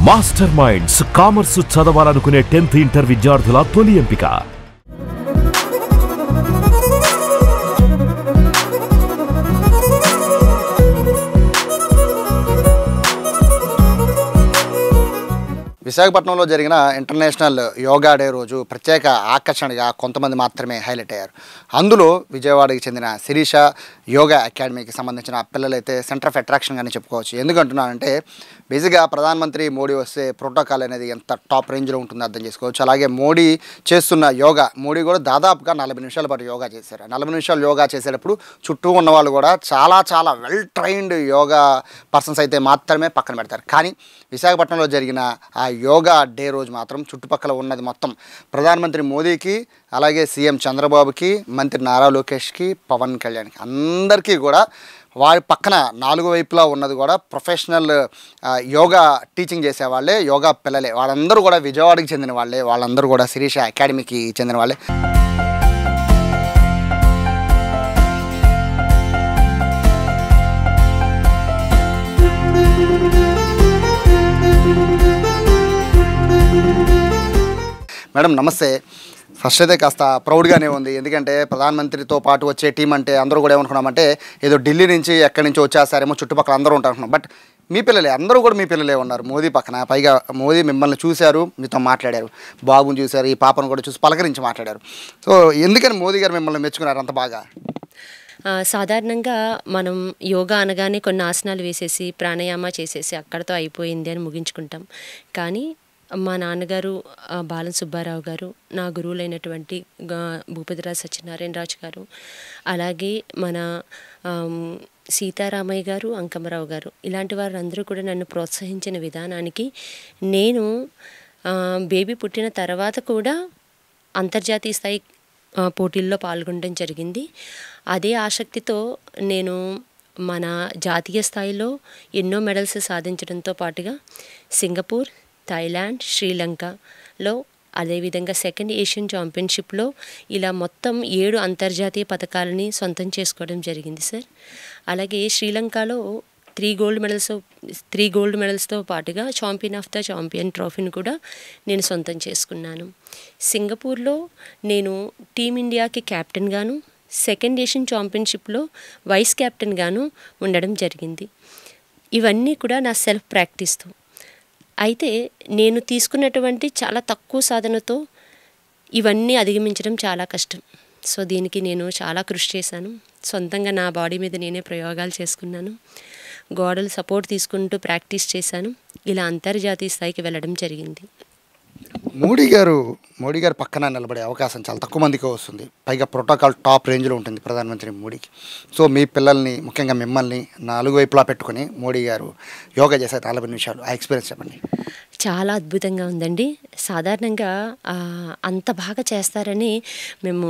Master minds commerce చదవాలనుకునే 10th inter విద్యార్థుల తొలి ఎంపిక. విశాఖపట్నంలో జరిగిన ఇంటర్నేషనల్ యోగా డే రోజు ప్రత్యేక ఆకర్షణగా కొంతమంది మాత్రమే హైలైట్ అయ్యారు. అందులో విజయవాడకి చెందిన శిరీష యోగా అకాడమీకి సంబంధించిన పిల్లలైతే సెంటర్ ఆఫ్ అట్రాక్షన్ అని చెప్పుకోవచ్చు. ఎందుకంటున్నానంటే బేసిక్గా ప్రధానమంత్రి మోడీ వస్తే ప్రోటోకాల్ అనేది ఎంత టాప్ రేంజ్లో ఉంటుందో అర్థం చేసుకోవచ్చు. అలాగే మోడీ చేస్తున్న యోగా, మోడీ కూడా దాదాపుగా 40 నిమిషాల పాటు యోగా చేశారు. 40 నిమిషాలు యోగా చేసేటప్పుడు చుట్టూ ఉన్న వాళ్ళు కూడా చాలా వెల్ ట్రైన్డ్ యోగా పర్సన్స్ అయితే మాత్రమే పక్కన పెడతారు. కానీ విశాఖపట్నంలో జరిగిన ఆ యోగా డే రోజు మాత్రం చుట్టుపక్కల ఉన్నది మొత్తం ప్రధానమంత్రి మోదీకి, అలాగే సీఎం చంద్రబాబుకి, మంత్రి నారా లోకేష్కి, పవన్ కళ్యాణ్కి అందరికీ కూడా వారి పక్కన 4 వైపులా ఉన్నది కూడా ప్రొఫెషనల్ యోగా టీచింగ్ చేసేవాళ్ళే, యోగా పిల్లలే. వాళ్ళందరూ కూడా విజయవాడకి చెందిన వాళ్ళే, వాళ్ళందరూ కూడా శిరీష అకాడమీకి చెందిన వాళ్ళే. మేడం నమస్తే. ఫస్ట్ అయితే కాస్త ప్రౌడ్గానే ఉంది, ఎందుకంటే ప్రధానమంత్రితో పాటు వచ్చే టీం అంటే అందరూ కూడా ఏమనుకున్నామంటే ఏదో ఢిల్లీ నుంచి ఎక్కడి నుంచి వచ్చేస్తారేమో, చుట్టుపక్కల అందరూ ఉంటారు. బట్ మీ పిల్లలే, అందరూ కూడా మీ పిల్లలే ఉన్నారు మోదీ పక్కన. పైగా మోదీ మిమ్మల్ని చూశారు, మీతో మాట్లాడారు, బాబుని చూశారు, ఈ పాపను కూడా చూసి పలకరించి మాట్లాడారు. సో ఎందుకని మోదీ గారు మిమ్మల్ని మెచ్చుకున్నారు అంత బాగా? సాధారణంగా మనం యోగా అనగానే కొన్ని ఆసనాలు వేసేసి ప్రాణాయామ చేసేసి అక్కడితో అయిపోయింది అని ముగించుకుంటాం. కానీ మా నాన్నగారు బాలం సుబ్బారావు గారు, నా గురువులైనటువంటి భూపతిరాజు సత్యనారాయణరాజు గారు, అలాగే మన సీతారామయ్య గారు, అంకమరావు గారు, ఇలాంటి వారందరూ కూడా నన్ను ప్రోత్సహించిన విధానానికి నేను బేబీ పుట్టిన తర్వాత కూడా అంతర్జాతీయ స్థాయి పోటీల్లో పాల్గొనడం జరిగింది. అదే ఆసక్తితో నేను మన జాతీయ స్థాయిలో ఎన్నో మెడల్స్ సాధించడంతో పాటుగా సింగపూర్, థాయిలాండ్, శ్రీలంకలో, అదేవిధంగా 2nd ఏషియన్ ఛాంపియన్షిప్లో ఇలా మొత్తం 7 అంతర్జాతీయ పథకాలని సొంతం చేసుకోవడం జరిగింది సార్. అలాగే శ్రీలంకలో 3 గోల్డ్ మెడల్స్తో పాటుగా ఛాంపియన్ ఆఫ్ ద ఛాంపియన్ ట్రోఫీని కూడా నేను సొంతం చేసుకున్నాను. సింగపూర్లో నేను టీమిండియాకి క్యాప్టెన్గాను, 2nd ఏషియన్ ఛాంపియన్షిప్లో వైస్ క్యాప్టెన్గాను ఉండడం జరిగింది. ఇవన్నీ కూడా నా సెల్ఫ్ ప్రాక్టీస్తో. అయితే నేను తీసుకున్నటువంటి చాలా తక్కువ సాధనతో ఇవన్నీ అధిగమించడం చాలా కష్టం. సో దీనికి నేను చాలా కృషి చేశాను. సొంతంగా నా బాడీ మీద నేనే ప్రయోగాలు చేసుకున్నాను, గోడలు సపోర్ట్ తీసుకుంటూ ప్రాక్టీస్ చేశాను. ఇలా అంతర్జాతీయ స్థాయికి వెళ్ళడం జరిగింది. మోడీ గారు పక్కన నిలబడే అవకాశం చాలా తక్కువ మందికి వస్తుంది. పైగా ప్రోటోకాల్ టాప్ రేంజ్లో ఉంటుంది ప్రధానమంత్రి మోడీకి. సో మీ పిల్లల్ని, ముఖ్యంగా మిమ్మల్ని 4 వైపులా పెట్టుకుని మోడీ గారు యోగా చేశారు 40 నిమిషాలు. ఆ ఎక్స్పీరియన్స్ చెప్పండి. చాలా అద్భుతంగా ఉందండి. సాధారణంగా అంత బాగా చేస్తారని మేము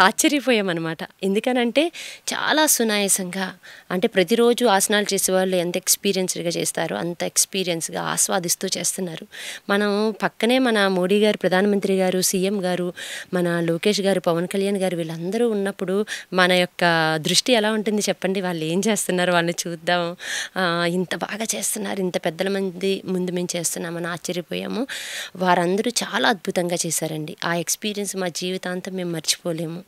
ఆశ్చర్యపోయామన్నమాట. ఎందుకనంటే చాలా సునాయాసంగా, అంటే ప్రతిరోజు ఆసనాలు చేసేవాళ్ళు ఎంత ఎక్స్పీరియన్స్డ్గా చేస్తారో అంత ఎక్స్పీరియన్స్గా ఆస్వాదిస్తూ చేస్తున్నారు. మనం పక్కనే మన మోడీ గారు, ప్రధానమంత్రి గారు, సీఎం గారు, మన లోకేష్ గారు, పవన్ కళ్యాణ్ గారు వీళ్ళందరూ ఉన్నప్పుడు మన యొక్క దృష్టి ఎలా ఉంటుంది చెప్పండి? వాళ్ళు ఏం చేస్తున్నారు, వాళ్ళని చూద్దాం, ఇంత బాగా చేస్తున్నారు, ఇంత పెద్దల మంది ముందు మేము చేస్తున్నామని ఆశ్చర్యపోయాము. వారందరూ చాలా అద్భుతంగా చేశారండి. ఆ ఎక్స్పీరియన్స్ మా జీవితాంతం మేము మర్చిపోలేము.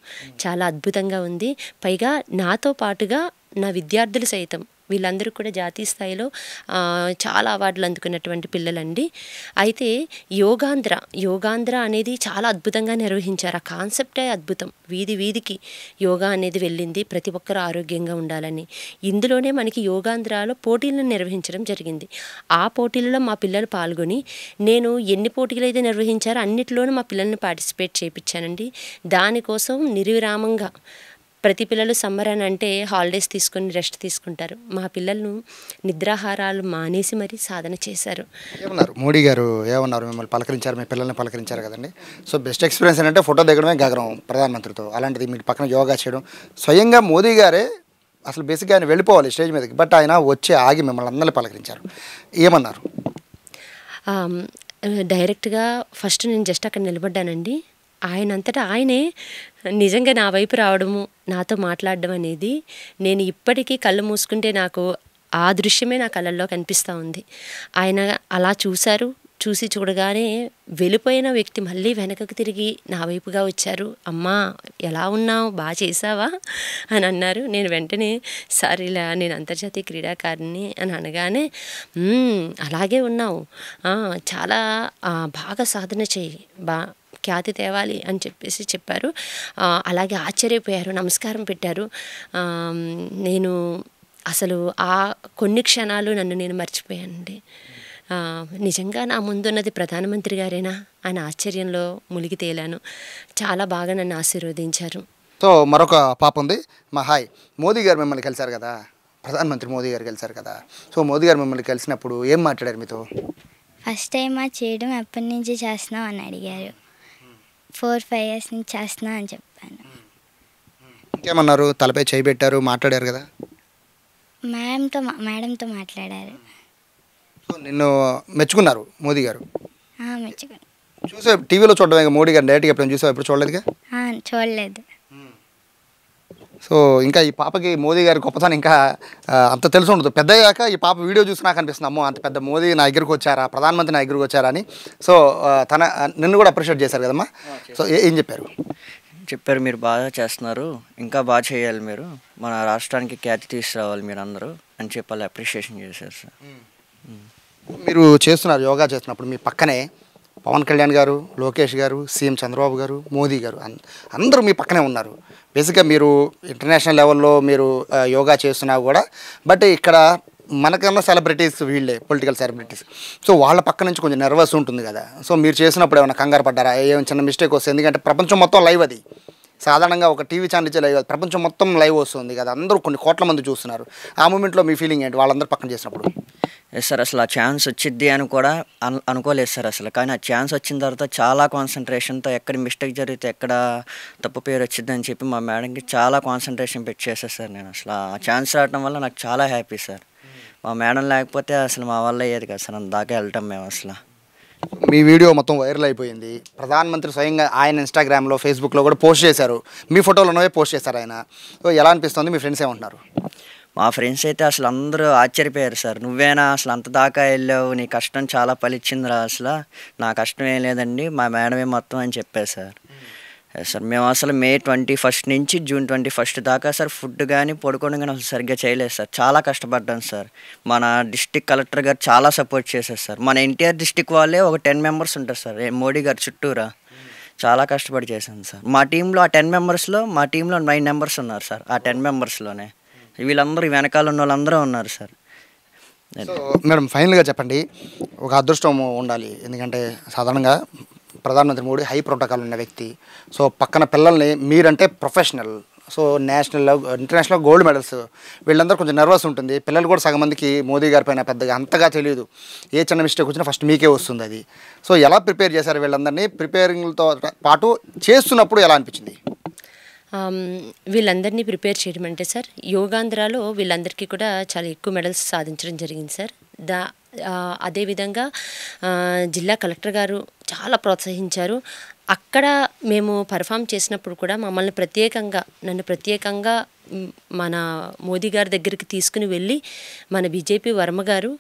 చాలా అద్భుతంగా ఉంది. పైగా నాతో పాటుగా నా విద్యార్థులు సైతం, వీళ్ళందరూ కూడా జాతీయ స్థాయిలో చాలా అవార్డులు అందుకున్నటువంటి పిల్లలండి. అయితే యోగాంధ్ర అనేది చాలా అద్భుతంగా నిర్వహించారు. ఆ కాన్సెప్టే అద్భుతం. వీధికి యోగా అనేది వెళ్ళింది, ప్రతి ఒక్కరూ ఆరోగ్యంగా ఉండాలని. ఇందులోనే మనకి యోగాంధ్రలో పోటీలను నిర్వహించడం జరిగింది. ఆ పోటీలలో మా పిల్లలు పాల్గొని, నేను ఎన్ని పోటీలు అయితే నిర్వహించారో అన్నిటిలోనూ మా పిల్లల్ని పార్టిసిపేట్ చేయించానండి. దానికోసం నిర్విరామంగా ప్రతి పిల్లలు సమ్మర్ అని అంటే హాలిడేస్ తీసుకొని రెస్ట్ తీసుకుంటారు. మా పిల్లలను నిద్రాహారాలు మానేసి మరీ సాధన చేశారు. ఏమన్నారు మోడీ గారు? ఏమన్నారు? మిమ్మల్ని పలకరించారు, మీ పిల్లల్ని పలకరించారు కదండి. సో బెస్ట్ ఎక్స్పీరియన్స్ ఏంటంటే ఫోటో దిగడమే గగనం ప్రధానమంత్రితో. అలాంటిది మీ పక్కన యోగా చేయడం, స్వయంగా మోదీ గారే అసలు బేసిక్గా ఆయన వెళ్ళిపోవాలి స్టేజ్ మీదకి, బట్ ఆయన వచ్చి ఆగి మిమ్మల్ని అందరినీ పలకరించారు. ఏమన్నారు? డైరెక్ట్గా ఫస్ట్ నేను జస్ట్ అక్కడ నిలబడ్డానండి. ఆయనంతటా ఆయనే నిజంగా నా వైపు రావడము, నాతో మాట్లాడడం అనేది, నేను ఇప్పటికీ కళ్ళు మూసుకుంటే నాకు ఆ దృశ్యమే నా కళ్ళల్లో కనిపిస్తూ ఉంది. ఆయన అలా చూసి చూడగానే వెళ్ళిపోయిన వ్యక్తి మళ్ళీ వెనకకు తిరిగి నా వైపుగా వచ్చారు. అమ్మా ఎలా ఉన్నావు, బాగా చేసావా అని అన్నారు. నేను వెంటనే సార్ ఇలా నేను అంతర్జాతీయ క్రీడాకారిణి అని అనగానే అలాగే ఉన్నావు, చాలా బాగా సాధన చేయి, ఖ్యాతి తేవాలి అని చెప్పారు. అలాగే ఆశ్చర్యపోయారు, నమస్కారం పెట్టారు. నేను అసలు ఆ కొన్ని క్షణాలు నన్ను నేను మర్చిపోయానండి. నిజంగా నా ముందున్నది ప్రధానమంత్రి గారేనా అని ఆశ్చర్యంలో మునిగి తేలాను. చాలా బాగా నన్ను ఆశీర్వదించారు. సో మరొక పాప ఉంది, మా హాయ్. మోదీ గారు మిమ్మల్ని కలిశారు కదా, ప్రధానమంత్రి మోదీ గారు కలిశారు కదా, సో మోదీ గారు మిమ్మల్ని కలిసినప్పుడు ఏం మాట్లాడారు మీతో? ఫస్ట్ టైం చేయడం ఎప్పటి నుంచి చేస్తున్నావు అని అడిగారు. 4-5 years నుంచి చేస్తున్నా అని చెప్పాను. ఇంకేమన్నారు? తలపై చేయి పెట్టారు, మాట్లాడారు కదా? మేడంతో మాట్లాడారు. సో నిన్ను మెచ్చుకున్నారు మోదీ గారు? మెచ్చుకున్నాను. చూసా టీవీలో చూడడం, మోడీ గారు డైరెక్ట్గా ఎప్పుడైనా చూసావు? ఎప్పుడు చూడలేదుగా? చూడలేదు. సో ఇంకా ఈ పాపకి మోదీ గారి గొప్పతనం ఇంకా అంత తెలిసి ఉండదు. పెద్ద అయ్యాక ఈ పాప వీడియో చూసి నాకు అనిపిస్తుంది, అమ్మో అంత పెద్ద మోదీ నా దగ్గరికి వచ్చారా, ప్రధానమంత్రి నా దగ్గరికి వచ్చారా అని. సో నిన్ను కూడా అప్రిషియేట్ చేశారు కదమ్మా. సో ఏం చెప్పారు? మీరు బాగా చేస్తున్నారు, ఇంకా బాగా చేయాలి, మీరు మన రాష్ట్రానికి ఖ్యాతి తీసుకురావాలి మీరు అందరూ అని చెప్పాలి, అప్రిషియేషన్ చేశారు సార్. మీరు చేస్తున్నారు యోగా చేస్తున్నప్పుడు మీ పక్కనే పవన్ కళ్యాణ్ గారు, లోకేష్ గారు, సీఎం చంద్రబాబు గారు, మోదీ గారు అందరూ మీ పక్కనే ఉన్నారు. బేసిక్గా మీరు ఇంటర్నేషనల్ లెవెల్లో మీరు యోగా చేస్తున్నా కూడా, బట్ ఇక్కడ మనకన్నా సెలబ్రిటీస్ వీళ్ళే, పొలిటికల్ సెలబ్రిటీస్. సో వాళ్ళ పక్క నుంచి కొంచెం నర్వస్ ఉంటుంది కదా. సో మీరు చేసినప్పుడు ఏమైనా కంగారు పడ్డారా? ఏమైనా చిన్న మిస్టేక్ వస్తుంది? ఎందుకంటే ప్రపంచం మొత్తం లైవ్, అది సాధారణంగా ఒక టీవీ ఛానల్ ఇచ్చే లైవ్, ప్రపంచం మొత్తం లైవ్ వస్తుంది కదా, అందరూ కొన్ని కోట్ల మంది చూస్తున్నారు. ఆ మూమెంట్లో మీ ఫీలింగ్ ఏంటి వాళ్ళందరూ పక్కన చేసినప్పుడు? సార్ అసలు ఆ ఛాన్స్ వచ్చిద్ది అని కూడా అనుకోలేదు సార్ అసలు. కానీ ఆ ఛాన్స్ వచ్చిన తర్వాత చాలా కాన్సన్ట్రేషన్తో ఎక్కడ మిస్టేక్ జరిగితే ఎక్కడ తప్పు పేరు వచ్చింది అని చెప్పి మా మేడంకి చాలా కాన్సన్ట్రేషన్ పెట్టి చేశాను సార్. నేను అసలు ఆ ఛాన్స్ రావడం వల్ల నాకు చాలా హ్యాపీ సార్. మా మేడం లేకపోతే అసలు మా వల్ల అయ్యేది కదా సార్, అందాకే వెళ్ళటం మేము అసలు. మీ వీడియో మొత్తం వైరల్ అయిపోయింది. ప్రధానమంత్రి స్వయంగా ఆయన ఇన్స్టాగ్రామ్లో, ఫేస్బుక్లో కూడా పోస్ట్ చేశారు, మీ ఫోటోలు ఉన్నవే పోస్ట్ చేశారు ఆయన. సో ఎలా అనిపిస్తుంది? మీ ఫ్రెండ్స్ ఏమంటున్నారు? మా ఫ్రెండ్స్ అయితే అసలు అందరూ ఆశ్చర్యపోయారు సార్. నువ్వేనా అసలు అంత దాకా వెళ్ళావు, నీ కష్టం చాలా ఫలిచ్చిందిరా, అసలు నా కష్టం ఏం లేదండి, మా మేడమే మొత్తం అని చెప్పారు సార్. సార్ మేము అసలు May 21 నుంచి June 21 దాకా సార్ ఫుడ్ కానీ పడుకోవడం కానీ అసలు సరిగ్గా చేయలేదు సార్. చాలా కష్టపడ్డాను సార్. మన డిస్ట్రిక్ట్ కలెక్టర్ గారు చాలా సపోర్ట్ చేశారు సార్. మన ఎన్టీఆర్ డిస్ట్రిక్ట్ వాళ్ళే ఒక 10 members ఉంటారు సార్ మోడీ గారు చుట్టూరా. చాలా కష్టపడి చేశాను సార్. మా టీంలో ఆ 10 members-లో మా టీంలో 9 members ఉన్నారు సార్. ఆ 10 members-లోనే వీళ్ళందరూ వెనకాల ఉన్న వాళ్ళందరూ ఉన్నారు సార్. సో మేడం ఫైనల్గా చెప్పండి, ఒక అదృష్టం ఉండాలి, ఎందుకంటే సాధారణంగా ప్రధానమంత్రి మోడీ హై ప్రోటోకాల్ ఉన్న వ్యక్తి. సో పక్కన పిల్లల్ని, మీరంటే professional, so national international gold medals, వీళ్ళందరూ కొంచెం నర్వస్ ఉంటుంది. పిల్లలు కూడా సగం మందికి మోదీ గారి పైన పెద్దగా అంతగా తెలియదు, ఏ చిన్న మిస్టేక్ వచ్చినా ఫస్ట్ మీకే వస్తుంది అది. సో ఎలా ప్రిపేర్ చేశారు వీళ్ళందరినీ? ప్రిపేరింగ్తో పాటు చేస్తున్నప్పుడు ఎలా అనిపించింది? వీళ్ళందరినీ ప్రిపేర్ చేయడం అంటే సార్, యోగాంధ్రాలో వీళ్ళందరికీ కూడా చాలా ఎక్కువ మెడల్స్ సాధించడం జరిగింది సార్. అదేవిధంగా జిల్లా కలెక్టర్ గారు చాలా ప్రోత్సహించారు. అక్కడ మేము పర్ఫామ్ చేసినప్పుడు కూడా నన్ను ప్రత్యేకంగా మన మోదీ గారి దగ్గరికి తీసుకుని వెళ్ళి మన బీజేపీ వర్మ గారు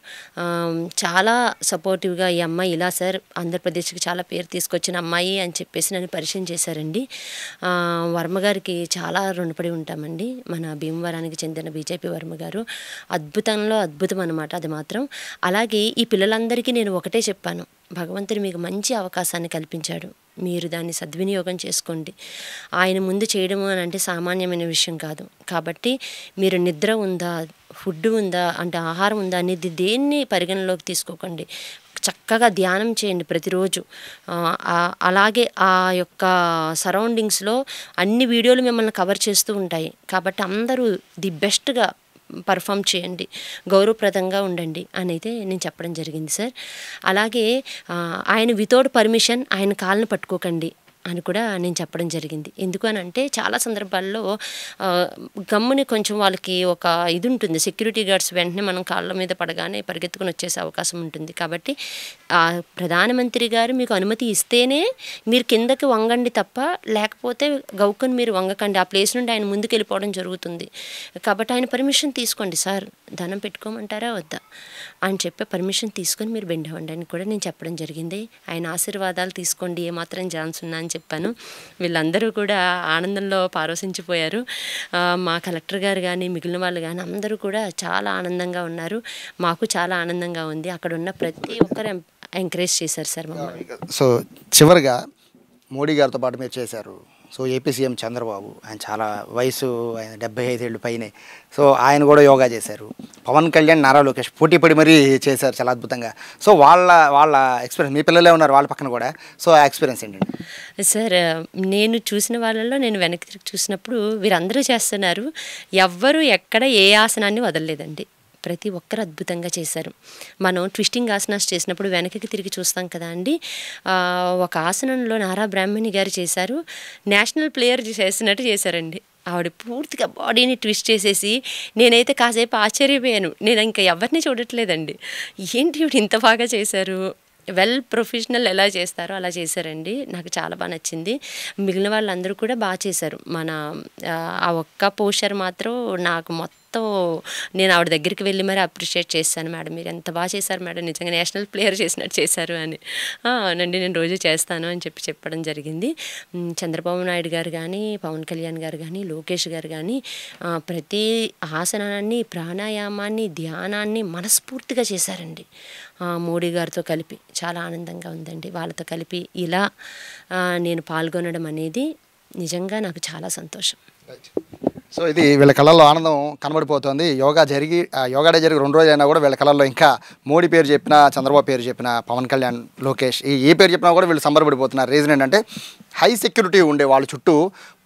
చాలా సపోర్టివ్గా, ఈ అమ్మాయి ఇలా సార్ ఆంధ్రప్రదేశ్కి చాలా పేరు తీసుకొచ్చిన అమ్మాయి అని చెప్పేసి నన్ను పరిచయం చేశారండి. వర్మ గారికి చాలా రుణపడి ఉంటామండి. మన భీమవరానికి చెందిన బీజేపీ వర్మ గారు అద్భుతంలో అద్భుతం అన్నమాట అది మాత్రం. అలాగే ఈ పిల్లలందరికీ నేను ఒకటే చెప్పాను, భగవంతుడు మీకు మంచి అవకాశాన్ని కల్పించాడు, మీరు దాన్ని సద్వినియోగం చేసుకోండి. ఆయన ముందు చేయడం అని అంటే సామాన్యమైన విషయం కాదు. కాబట్టి మీరు నిద్ర ఉందా, ఫుడ్ ఉందా, అంటే ఆహారం ఉందా అనేది దేన్ని పరిగణలోకి తీసుకోకండి. చక్కగా ధ్యానం చేయండి ప్రతిరోజు. అలాగే ఆ యొక్క సరౌండింగ్స్లో అన్ని వీడియోలు మిమ్మల్ని కవర్ చేస్తూ ఉంటాయి. కాబట్టి అందరూ ది బెస్ట్గా పర్ఫామ్ చేయండి, గౌరవప్రదంగా ఉండండి అని అయితే నేను చెప్పడం జరిగింది సార్. అలాగే ఆయన వితౌట్ పర్మిషన్ ఆయన కాళ్ళని పట్టుకోకండి. అని కూడా నేను చెప్పడం జరిగింది. ఎందుకు అని అంటే చాలా సందర్భాల్లో గమ్ముని కొంచెం వాళ్ళకి ఒక ఇది ఉంటుంది, సెక్యూరిటీ గార్డ్స్ వెంటనే మనం కాళ్ళ మీద పడగానే పరిగెత్తుకుని వచ్చేసే అవకాశం ఉంటుంది. కాబట్టి ప్రధానమంత్రి గారు మీకు అనుమతి ఇస్తేనే మీరు కిందకి వంగండి తప్ప, లేకపోతే గౌకని మీరు వంగకండి. ఆ ప్లేస్ నుండి ఆయన ముందుకు వెళ్ళిపోవడం జరుగుతుంది. కాబట్టి ఆయన పర్మిషన్ తీసుకోండి సార్, దండం పెట్టుకోమంటారా వద్దా అని చెప్పి పర్మిషన్ తీసుకొని మీరు బెండ్ అవ్వండి అని కూడా నేను చెప్పడం జరిగింది. ఆయన ఆశీర్వాదాలు తీసుకోండి, ఏమాత్రం ఛాన్స్ ఉన్నా అని చెప్పాను. వీళ్ళందరూ కూడా ఆనందంలో పారవసించిపోయారు. మా కలెక్టర్ గారు కానీ మిగిలిన వాళ్ళు కానీ అందరూ కూడా చాలా ఆనందంగా ఉన్నారు. మాకు చాలా ఆనందంగా ఉంది. అక్కడ ఉన్న ప్రతి ఒక్కరు ఎంకరేజ్ చేశారు సార్ మమ్మల్ని. సో చివరిగా మోడీ గారితో పాటు మీరు చేశారు. సో ఏపీ సీఎం చంద్రబాబు, ఆయన చాలా వయసు, ఆయన 75 ఏళ్ళు పైనే. సో ఆయన కూడా యోగా చేశారు. పవన్ కళ్యాణ్, నారా లోకేష్ పోటీ పడి మరీ చేశారు చాలా అద్భుతంగా. సో వాళ్ళ ఎక్స్పీరియన్స్, మీ పిల్లలే ఉన్నారు వాళ్ళ పక్కన కూడా. సో ఆ ఎక్స్పీరియన్స్ ఏంటండి సార్? నేను చూసిన వాళ్ళల్లో నేను వెనక్కి తిరిగి చూసినప్పుడు వీరందరూ చేస్తున్నారు. ఎవ్వరూ ఎక్కడ ఏ ఆసనాన్ని వదలలేదండి. ప్రతి ఒక్కరు అద్భుతంగా చేశారు. మనం ట్విస్టింగ్ ఆసనాస్ చేసినప్పుడు వెనక్కి తిరిగి చూస్తాం కదా అండి. ఒక ఆసనంలో నారా బ్రాహ్మణి గారు చేశారు, నేషనల్ ప్లేయర్ చేసినట్టు చేశారండి. ఆవిడ పూర్తిగా బాడీని ట్విస్ట్ చేసేసి నేనైతే కాసేపు ఆశ్చర్యపోయాను. నేను ఇంకా ఎవరిని చూడట్లేదండి, ఏంటి ఇవిడ ఇంత బాగా చేశారు, వెల్ ప్రొఫెషనల్ ఎలా చేస్తారో అలా చేశారండి. నాకు చాలా బాగా నచ్చింది. మిగిలిన వాళ్ళందరూ కూడా బాగా చేశారు. మన ఆ ఒక్క పోస్చర్ మాత్రం నాకు మొత్తం నేను ఆవిడ దగ్గరికి వెళ్ళి మరి అప్రిషియేట్ చేశాను. మేడం మీరు ఎంత బాగా చేశారు మేడం, నిజంగా నేషనల్ ప్లేయర్ చేసినట్టు చేశారు అని. అవునండి, నేను రోజు చేస్తాను అని చెప్పడం జరిగింది. చంద్రబాబు నాయుడు గారు కానీ, పవన్ కళ్యాణ్ గారు కానీ, లోకేష్ గారు కానీ ప్రతి ఆసనాన్ని, ప్రాణాయామాన్ని, ధ్యానాన్ని మనస్ఫూర్తిగా చేశారండి. మోడీ గారితో కలిపి చాలా ఆనందంగా ఉందండి. వాళ్ళతో కలిపి ఇలా నేను పాల్గొనడం అనేది నిజంగా నాకు చాలా సంతోషం. సో ఇది వీళ్ళ కళ్ళల్లో ఆనందం కనబడిపోతుంది. యోగా డే జరిగి 2 రోజులు అయినా కూడా వీళ్ళ కళ్ళల్లో ఇంకా మోడీ పేరు చెప్పినా, చంద్రబాబు పేరు చెప్పినా, పవన్ కళ్యాణ్, లోకేష్ ఏ పేరు చెప్పినా కూడా వీళ్ళు సంబరపడిపోతున్నారు. రీజన్ ఏంటంటే హై సెక్యూరిటీ ఉండే వాళ్ళ చుట్టూ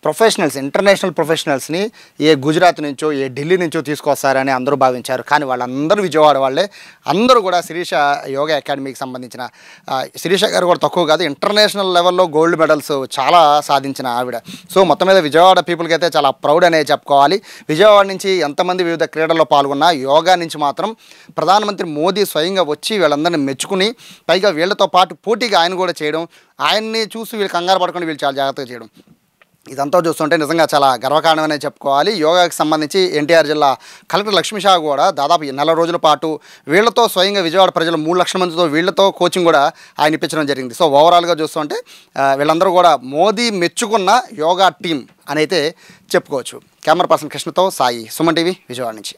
ప్రొఫెషనల్స్, ఇంటర్నేషనల్ ప్రొఫెషనల్స్ని ఏ గుజరాత్ నుంచో ఏ ఢిల్లీ నుంచో తీసుకొస్తారని అందరూ భావించారు. కానీ వాళ్ళందరూ విజయవాడ వాళ్ళే. అందరూ కూడా శిరీష యోగా అకాడమీకి సంబంధించిన, శిరీష గారు కూడా తక్కువ కాదు, ఇంటర్నేషనల్ లెవెల్లో గోల్డ్ మెడల్స్ చాలా సాధించిన ఆవిడ. సో మొత్తం మీద విజయవాడ పీపుల్కి అయితే చాలా ప్రౌడ్ అనేది చెప్పుకోవాలి. విజయవాడ నుంచి ఎంతమంది వివిధ క్రీడల్లో పాల్గొన్నా యోగా నుంచి మాత్రం ప్రధానమంత్రి మోదీ స్వయంగా వచ్చి వీళ్ళందరినీ మెచ్చుకుని, పైగా వీళ్ళతో పాటు పోటీగా ఆయన కూడా చేయడం, ఆయన్ని చూసి వీళ్ళు కంగారు పడకుండా వీళ్ళు చాలా జాగ్రత్తగా చేయడం, ఇదంతా చూస్తుంటే నిజంగా చాలా గర్వకారణమనే చెప్పుకోవాలి. యోగాకి సంబంధించి ఎన్టీఆర్ జిల్లా కలెక్టర్ లక్ష్మీషా కూడా దాదాపు 4 రోజుల పాటు వీళ్లతో స్వయంగా విజయవాడ ప్రజలు 3 లక్షల మందితో వీళ్లతో కోచింగ్ కూడా ఆయన ఇప్పించడం జరిగింది. సో ఓవరాల్గా చూస్తుంటే వీళ్ళందరూ కూడా మోదీ మెచ్చుకున్న యోగా టీం అని అయితే చెప్పుకోవచ్చు. కెమెరా పర్సన్ కృష్ణతో సాయి, సుమన్ టీవీ, విజయవాడ నుంచి.